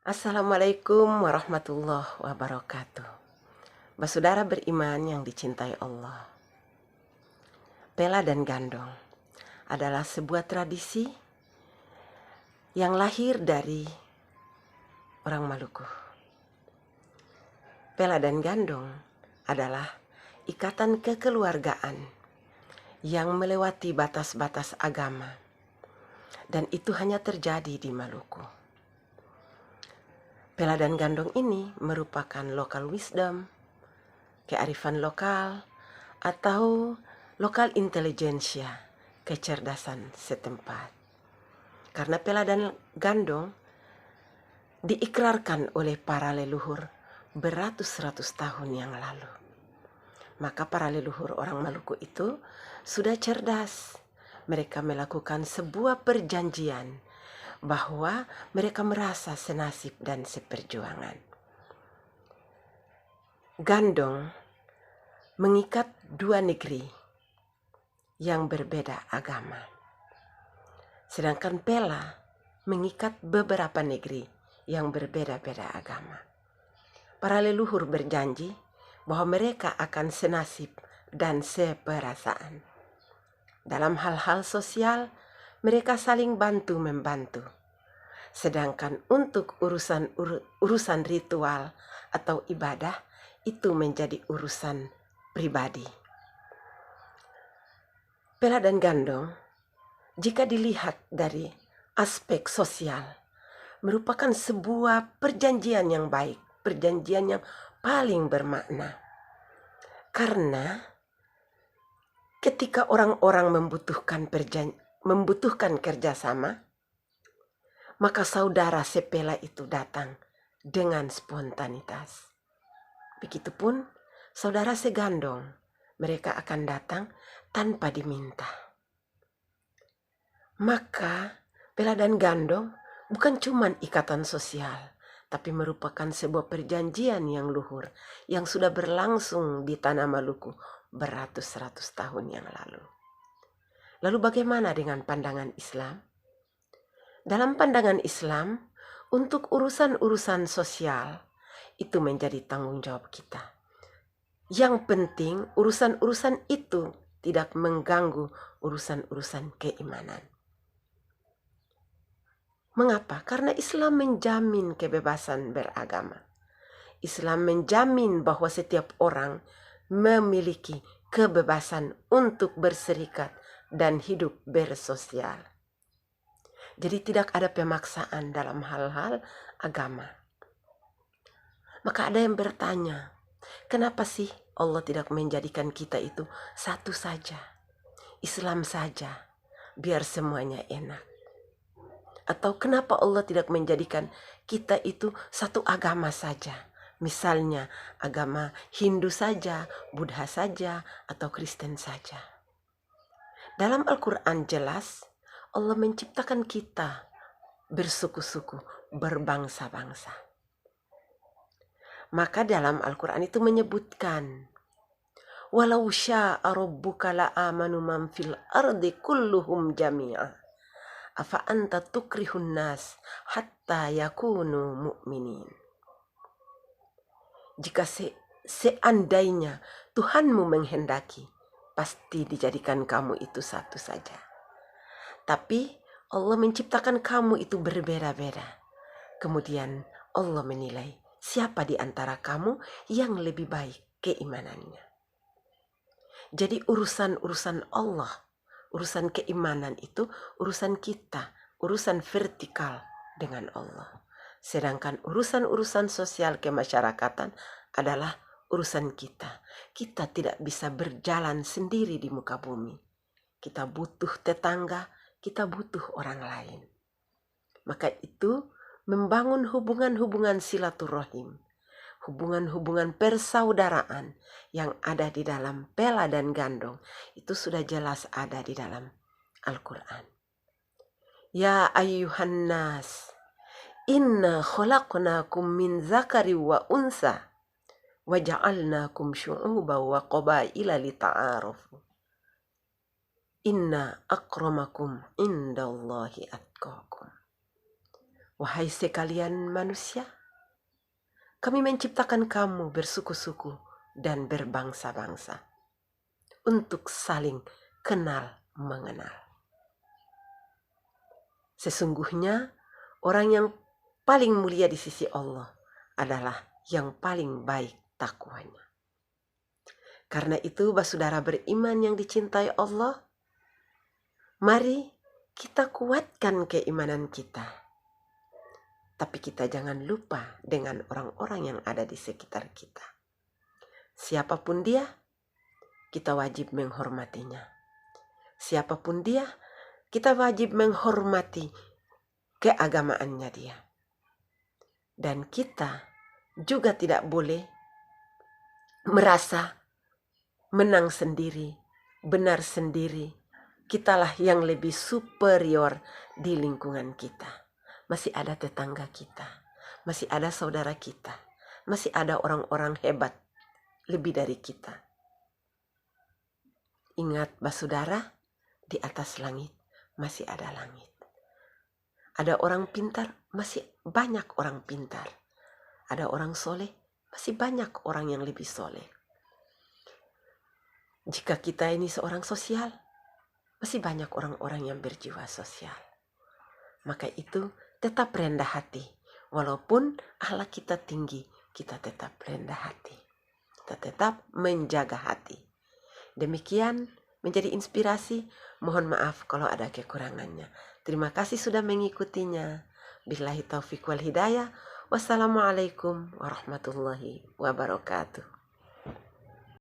Assalamualaikum warahmatullahi wabarakatuh. Saudara beriman yang dicintai Allah. Pela dan gandong adalah sebuah tradisi yang lahir dari orang Maluku. Pela dan gandong adalah ikatan kekeluargaan yang melewati batas-batas agama, dan itu hanya terjadi di Maluku. Pela dan gandong ini merupakan local wisdom, kearifan lokal, atau lokal intelijensia, kecerdasan setempat. Karena pela dan gandong diikrarkan oleh para leluhur beratus-ratus tahun yang lalu. Maka para leluhur orang Maluku itu sudah cerdas. Mereka melakukan sebuah perjanjian bahwa mereka merasa senasib dan seperjuangan. Gandong mengikat dua negeri yang berbeda agama. Sedangkan pela mengikat beberapa negeri yang berbeda-beda agama. Para leluhur berjanji bahwa mereka akan senasib dan seperasaan. Dalam hal-hal sosial, mereka saling bantu-membantu. Sedangkan untuk urusan ritual atau ibadah, itu menjadi urusan pribadi. Pela dan gandong, jika dilihat dari aspek sosial, merupakan sebuah perjanjian yang baik, perjanjian yang paling bermakna. Karena ketika orang-orang membutuhkan kerjasama, maka saudara sepela itu datang dengan spontanitas. Begitupun saudara segandong, mereka akan datang tanpa diminta. Maka pela dan gandong bukan cuma ikatan sosial, tapi merupakan sebuah perjanjian yang luhur yang sudah berlangsung di tanah Maluku beratus-ratus tahun yang lalu. Lalu bagaimana dengan pandangan Islam? Dalam pandangan Islam, untuk urusan-urusan sosial itu menjadi tanggung jawab kita. Yang penting urusan-urusan itu tidak mengganggu urusan-urusan keimanan. Mengapa? Karena Islam menjamin kebebasan beragama. Islam menjamin bahwa setiap orang memiliki kebebasan untuk berserikat dan hidup bersosial. Jadi tidak ada pemaksaan dalam hal-hal agama. Maka ada yang bertanya, kenapa sih Allah tidak menjadikan kita itu satu saja, Islam saja, biar semuanya enak? Atau kenapa Allah tidak menjadikan kita itu satu agama saja? Misalnya agama Hindu saja, Buddha saja, atau Kristen saja. Dalam Al-Quran jelas Allah menciptakan kita bersuku-suku, berbangsa-bangsa. Maka dalam Al-Quran itu menyebutkan, walau sya'a rabbuka la'amanu man fil ardi kulluhum jami'ah. Afa anta tukrihun nas hatta yakunu mu'minin. Jika seandainya Tuhanmu menghendaki, pasti dijadikan kamu itu satu saja. Tapi Allah menciptakan kamu itu berbeda-beda. Kemudian Allah menilai siapa di antara kamu yang lebih baik keimanannya. Jadi urusan-urusan Allah, urusan keimanan itu urusan kita, urusan vertikal dengan Allah. Sedangkan urusan-urusan sosial kemasyarakatan adalah urusan kita. Kita tidak bisa berjalan sendiri di muka bumi. Kita butuh tetangga, kita butuh orang lain. Maka itu membangun hubungan-hubungan silaturahim, hubungan-hubungan persaudaraan yang ada di dalam pela dan gandong, itu sudah jelas ada di dalam Al-Quran. Ya ayyuhan nas, inna khalaqnakum min zakari wa unsa, wa ja'alnakum syu'uba wa qabaila lita'arufu. Inna akramakum indallahi atqakum. Wahai sekalian manusia, kami menciptakan kamu bersuku-suku dan berbangsa-bangsa untuk saling kenal mengenal. Sesungguhnya orang yang paling mulia di sisi Allah adalah yang paling baik takwanya. Karena itu, saudara beriman yang dicintai Allah, mari kita kuatkan keimanan kita. Tapi kita jangan lupa dengan orang-orang yang ada di sekitar kita. Siapapun dia, kita wajib menghormatinya. Siapapun dia, kita wajib menghormati keagamaannya dia. Dan kita juga tidak boleh merasa menang sendiri, benar sendiri. Kitalah yang lebih superior di lingkungan kita. Masih ada tetangga kita, masih ada saudara kita, masih ada orang-orang hebat lebih dari kita. Ingat, saudara, di atas langit masih ada langit. Ada orang pintar, masih banyak orang pintar. Ada orang soleh, masih banyak orang yang lebih soleh. Jika kita ini seorang sosial, masih banyak orang-orang yang berjiwa sosial. Maka itu tetap rendah hati. Walaupun akhlak kita tinggi, kita tetap rendah hati. Kita tetap menjaga hati. Demikian menjadi inspirasi. Mohon maaf kalau ada kekurangannya. Terima kasih sudah mengikutinya. Billahi taufiq wal hidayah. Wassalamualaikum warahmatullahi wabarakatuh.